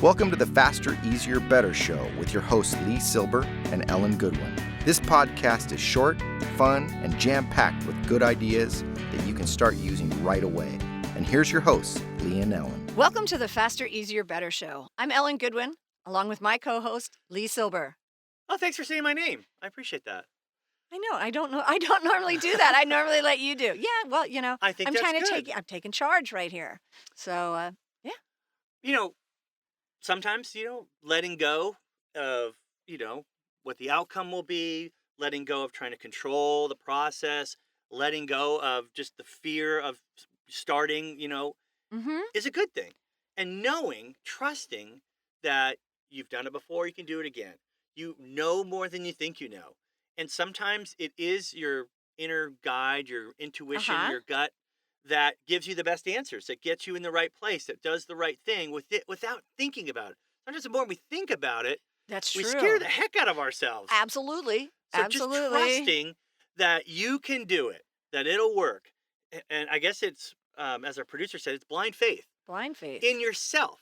Welcome to the Faster, Easier, Better show with your hosts LeeSilber and Ellen Goodwin. This podcast is short, fun, and jam-packed with good ideas that you can start using right away. And here's your hosts, Lee and Ellen. Welcome to the Faster, Easier, Better show. I'm Ellen Goodwin, along with my co-host, LeeSilber. Oh, thanks for saying my name. I appreciate that. I know. I don't normally do that. I normally let you do. Yeah, well, I think I'm that's kind of good. I'm taking charge right here. So, Sometimes, letting go of, what the outcome will be, letting go of trying to control the process, letting go of just the fear of starting, is a good thing. And trusting that you've done it before, you can do it again. You know more than you think you know. And sometimes it is your inner guide, your intuition, your gut that gives you the best answers, that gets you in the right place, that does the right thing without thinking about it. Sometimes the more we think about it, that's we true. scare the heck out of ourselves. Absolutely. So just trusting that you can do it, that it'll work. And I guess it's, as our producer said, it's blind faith. Blind faith. In yourself.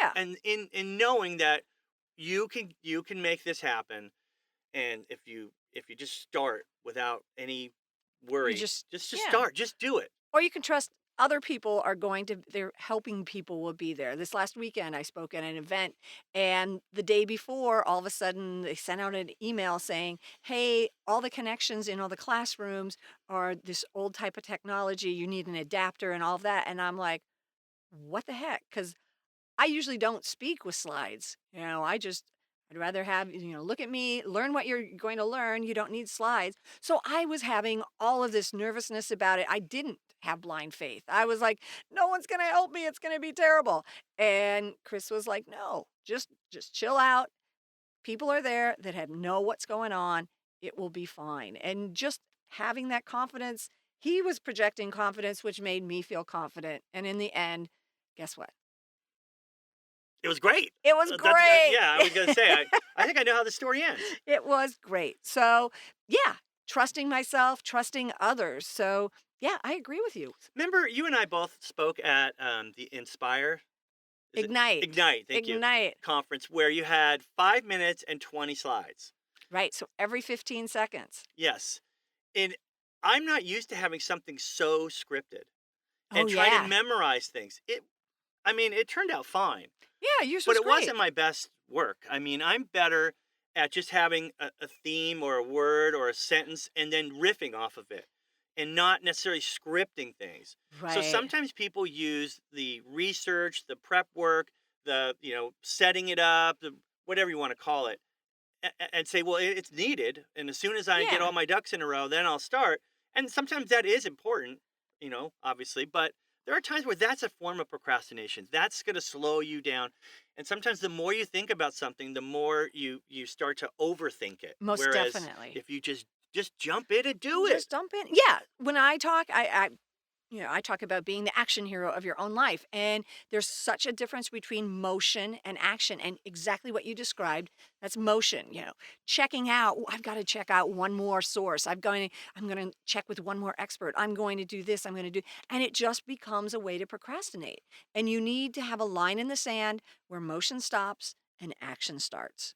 Yeah. And in knowing that you can make this happen. And if you just start without any worry, just start, just do it. Or you can trust other people they're helping people will be there. This last weekend, I spoke at an event, and the day before, all of a sudden, they sent out an email saying, hey, all the connections in all the classrooms are this old type of technology. You need an adapter and all of that. And I'm like, what the heck? Because I usually don't speak with slides. I'd rather have, look at me, learn what you're going to learn. You don't need slides. So I was having all of this nervousness about it. I didn't have blind faith. I was like, no one's going to help me. It's going to be terrible. And Chris was like, no, just chill out. People are there that know what's going on. It will be fine. And just having that confidence, he was projecting confidence, which made me feel confident. And in the end, guess what? It was great. It was great. I was going to say, I think I know how the story ends. It was great. So, yeah, trusting myself, trusting others. So, yeah, I agree with you. Remember, you and I both spoke at the Inspire? Ignite. Thank you. Conference where you had 5 minutes and 20 slides. Right. So every 15 seconds. Yes. And I'm not used to having something so scripted and trying to memorize things. It turned out fine. Yeah, yours was But it great. wasn't my best work. I'm better at just having a theme or a word or a sentence and then riffing off of it and not necessarily scripting things. Right. So sometimes people use the research, the prep work, the, setting it up, whatever you want to call it, and say, well, it's needed. And as soon as I get all my ducks in a row, then I'll start. And sometimes that is important, obviously, but there are times where that's a form of procrastination. That's going to slow you down. And sometimes the more you think about something, the more you start to overthink it. Most Whereas definitely. if you just jump in and do it. Just jump in. Yeah. When I talk, I talk about being the action hero of your own life. And there's such a difference between motion and action. And exactly what you described, that's motion, checking out. I've got to check out one more source. I'm going to check with one more expert. I'm going to do this. And it just becomes a way to procrastinate. And you need to have a line in the sand where motion stops and action starts.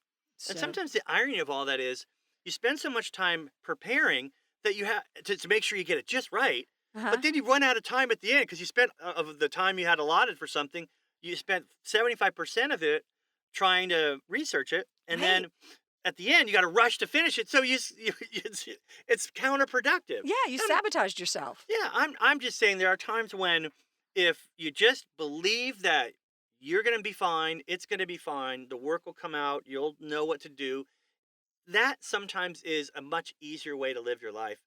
And sometimes the irony of all that is you spend so much time preparing that you have to make sure you get it just right. But then you run out of time at the end because you spent of the time you had allotted for something, you spent 75% of it trying to research it. And then at the end, you got to rush to finish it. So it's counterproductive. Yeah, you sabotaged yourself. Yeah, I'm just saying there are times when if you just believe that you're going to be fine, it's going to be fine, the work will come out, you'll know what to do. That sometimes is a much easier way to live your life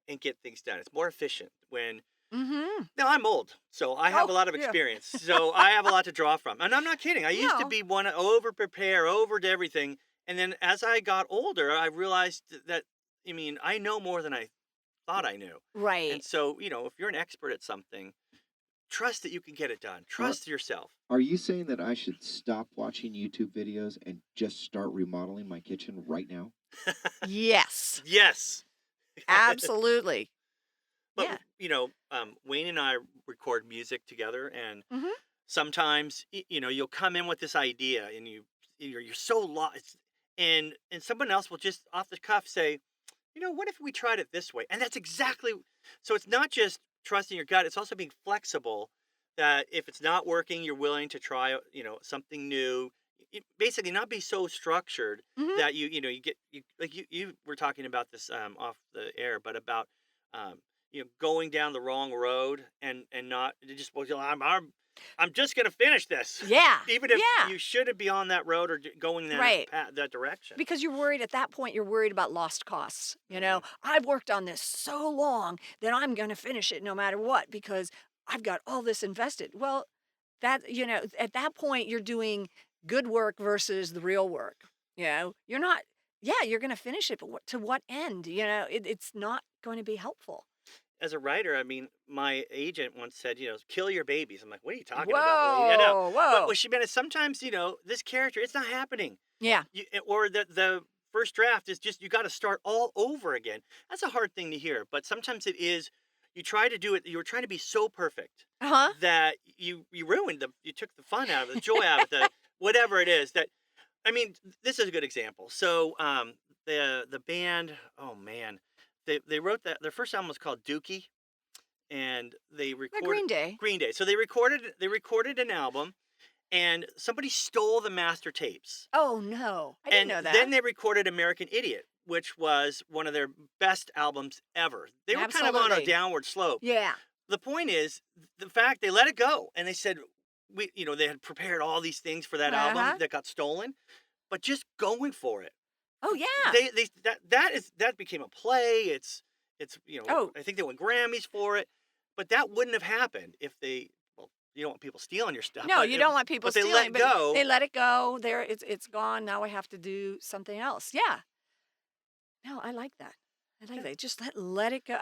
and get things done. It's more efficient when... Now, I'm old, so I have a lot of experience. So I have a lot to draw from. And I'm not kidding. I used to be one to over-prepare, over-do everything. And then as I got older, I realized that, I know more than I thought I knew. Right. And so, if you're an expert at something, trust that you can get it done. Trust yourself. Are you saying that I should stop watching YouTube videos and just start remodeling my kitchen right now? Yes. Yes. Absolutely. But, Wayne and I record music together, and Sometimes you'll come in with this idea and you're so lost, and someone else will just off the cuff say, what if we tried it this way? And that's exactly. So it's not just trusting your gut; it's also being flexible. That if it's not working, you're willing to try, something new. Basically, not be so structured Hmm. that you were talking about this off the air, but about going down the wrong road and not just well, I'm just gonna finish this, Yeah. even if Yeah. you shouldn't be on that road or going Right. that direction. Because you're worried at that point, you're worried about lost costs. Mhm. I've worked on this so long that I'm going to finish it no matter what because I've got all this invested. Well, at that point, you're doing good work versus the real work. You're not, yeah, you're going to finish it, but to what end? It's not going to be helpful. As a writer, I mean, my agent once said, kill your babies. I'm like, what are you talking about, lady? I know. Whoa, whoa. What she meant is sometimes, this character, it's not happening. Yeah. Or the first draft is just, you got to start all over again. That's a hard thing to hear. But sometimes it is, you try to do it, you were trying to be so perfect Uh huh. that you ruined you took the fun out of it, the joy out of it, whatever it is that, I mean, this is a good example. So, the band, oh man, they wrote their first album was called Dookie, and they recorded Green Day. Green Day. So they recorded an album, and somebody stole the master tapes, Oh, no. I didn't and know that. then they recorded American Idiot, which was one of their best albums ever. They were kind of on a Absolutely. downward slope. Yeah. The point is the fact they let it go, and they said they had prepared all these things for that Uh-huh. album that got stolen, but just going for it. Oh, yeah. That became a play. It's Oh. I think they won Grammys for it, but that wouldn't have happened if you don't want people stealing your stuff. No, but you don't want people but they stealing, let but go. they let it go. There, it's gone. Now I have to do something else. Yeah. No, I like that. I like Yeah. that. Just let it go.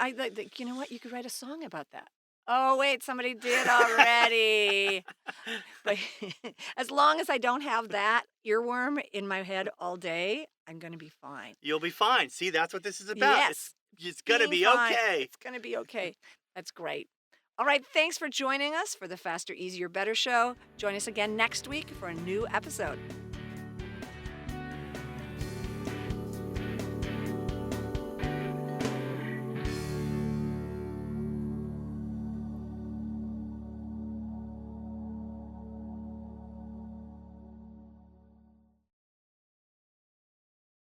You know what? You could write a song about that. Oh wait, somebody did already. But as long as I don't have that earworm in my head all day, I'm gonna be fine. You'll be fine. See, that's what this is about. Yes. It's gonna Being be fine. okay. It's gonna be okay. That's great. All right, thanks for joining us for the Faster, Easier, Better show. Join us again next week for a new episode.